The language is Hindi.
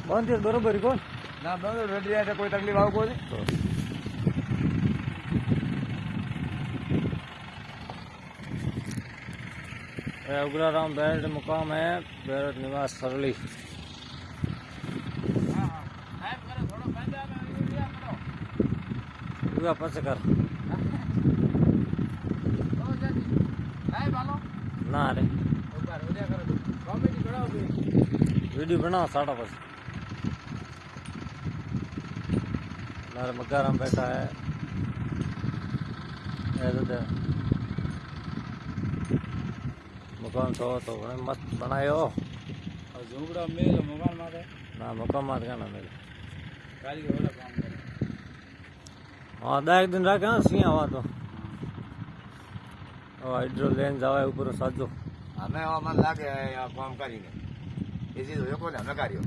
બંધ છે બરોબર કોણ ના બંધ રેડી જાય કોઈ તકલીફ આવું કોઈ તો उग्राराम बैरट मुकाम है बैरट निवास सरली पास कर ना रे वीडियो बनाओ साढ़ा बस हमारे मक्काराम बैठा है मकान तो घणे मस्त बनायो झूंपड़ा मेल मकान माथे ना मकान मत कहना मेरे कारीगर वाला काम करे हाँ 10 दिन रखे ना सिंह हवा तो हाइड्रो लेन जावा ऊपर साजो हमें मन लागे काम करीने इसी तो को हमें कार्यो